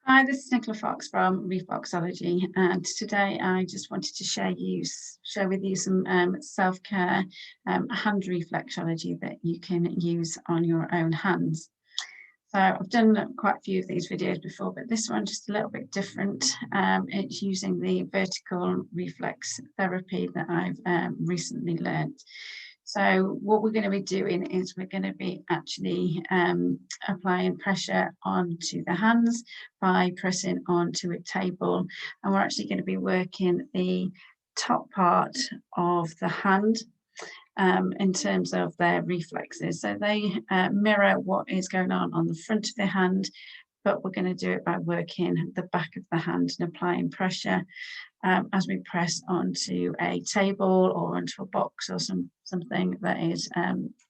Hi, this is Nicola Fox from Reflexology, and today I just wanted to share with you some self-care hand reflexology that you can use on your own hands. So I've done quite a few of these videos before, but this one just a little bit different. It's using the vertical reflex therapy that I've recently learned. So what we're going to be doing is we're going to be actually applying pressure onto the hands by pressing onto a table, and we're actually going to be working the top part of the hand in terms of their reflexes. So they mirror what is going on the front of the hand, but we're going to do it by working the back of the hand and applying pressure as we press onto a table or onto a box or something that is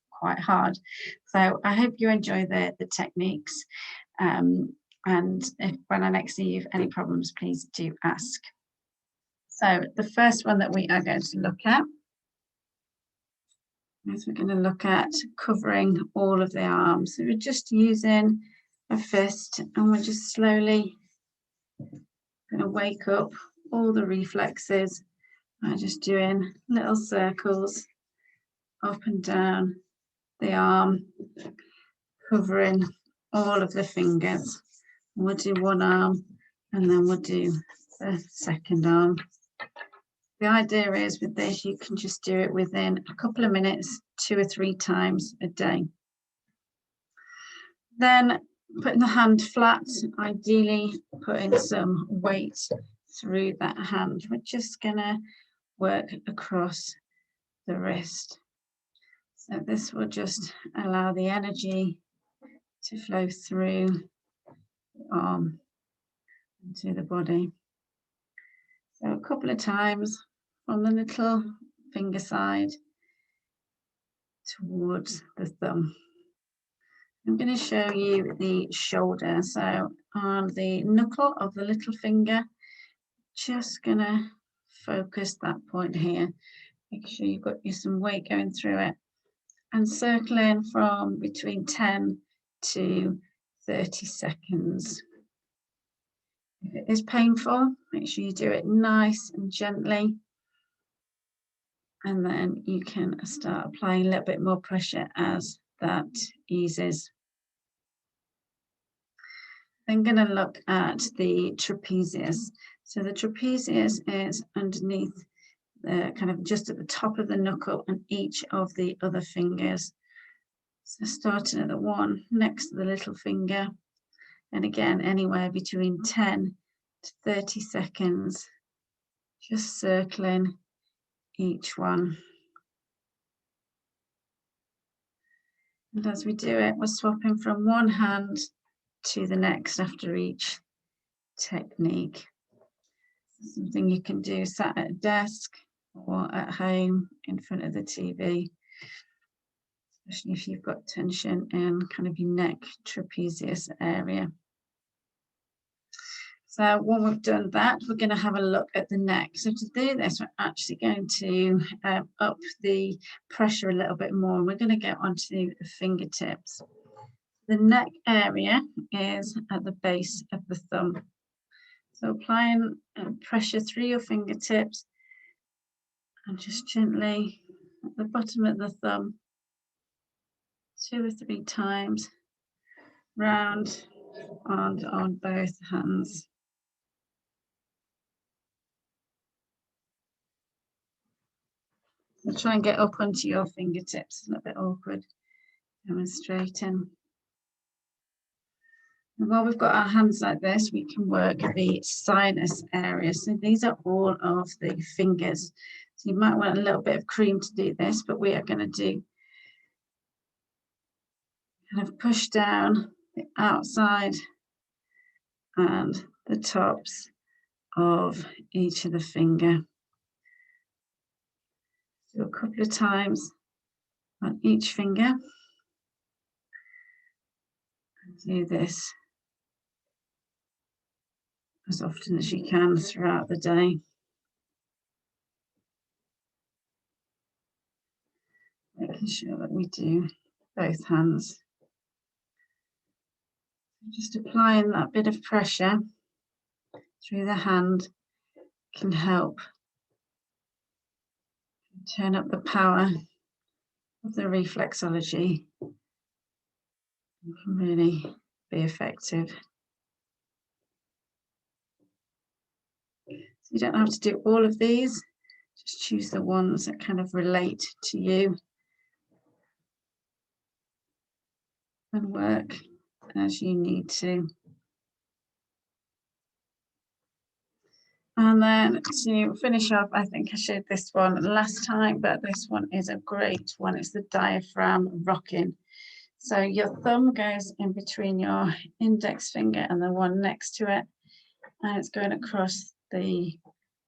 quite hard. So I hope you enjoy the techniques. And if when I next see you, if any problems, please do ask. So the first one that we are going to look at is we're going to look at covering all of the arms. So we're just using a fist, and we're just slowly going to wake up all the reflexes by just doing little circles up and down the arm, covering all of the fingers. We'll do one arm and then we'll do the second arm. The idea is with this, you can just do it within a couple of minutes, 2 or 3 times a day. Then putting the hand flat, ideally putting some weight through that hand. We're just going to work across the wrist. So this will just allow the energy to flow through the arm into the body. So a couple of times from the little finger side towards the thumb. I'm going to show you the shoulder. So on the knuckle of the little finger, just going to focus that point here. Make sure you've got some weight going through it, and circling from between 10 to 30 seconds. If it is painful, make sure you do it nice and gently, and then you can start applying a little bit more pressure as that eases. Then going to look at the trapezius. So the trapezius is underneath kind of just at the top of the knuckle and each of the other fingers. So starting at the one next to the little finger, and again anywhere between 10 to 30 seconds, just circling each one. And as we do it, we're swapping from one hand to the next after each technique. Something you can do sat at a desk or at home in front of the TV, especially if you've got tension in kind of your neck trapezius area. So when we've done that, we're going to have a look at the neck. So to do this, we're actually going to up the pressure a little bit more. We're going to get onto the fingertips. The neck area is at the base of the thumb. So applying pressure through your fingertips and just gently at the bottom of the thumb, 2 or 3 times round and on both hands. So try and get up onto your fingertips. It's a little bit awkward demonstrating. And while we've got our hands like this, we can work the sinus area. So these are all of the fingers. So you might want a little bit of cream to do this, but we are going to do kind of push down the outside and the tops of each of the finger. Do a couple of times on each finger. And do this as often as you can throughout the day. Making sure that we do both hands. Just applying that bit of pressure through the hand can help turn up the power of the reflexology. It can really be effective. So you don't have to do all of these, just choose the ones that kind of relate to you and work as you need to. And then to finish up, I think I showed this one last time, but this one is a great one. It's the diaphragm rocking. So your thumb goes in between your index finger and the one next to it, and it's going across the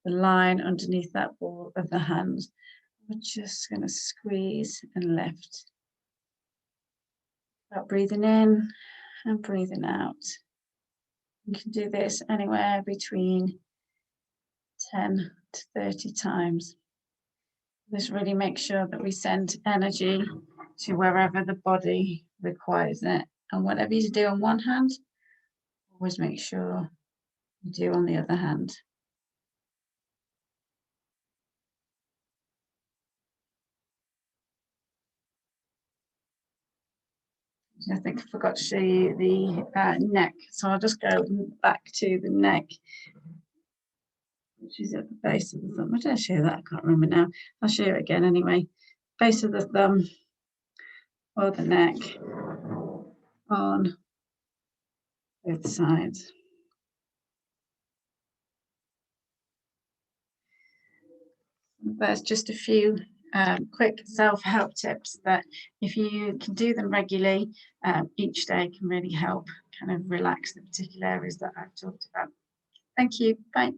line underneath that ball of the hand. We're just going to squeeze and lift. Start breathing in and breathing out. You can do this anywhere between 10 to 30 times. This really makes sure that we send energy to wherever the body requires it. And whatever you do on one hand, always make sure you do on the other hand. I think I forgot to show you the neck. So I'll just go back to the neck, which is at the base of the thumb. I did show you that, I can't remember now. I'll show you it again anyway. Base of the thumb or the neck on both sides. There's just a few quick self-help tips that if you can do them regularly each day can really help kind of relax the particular areas that I've talked about. Thank you. Bye.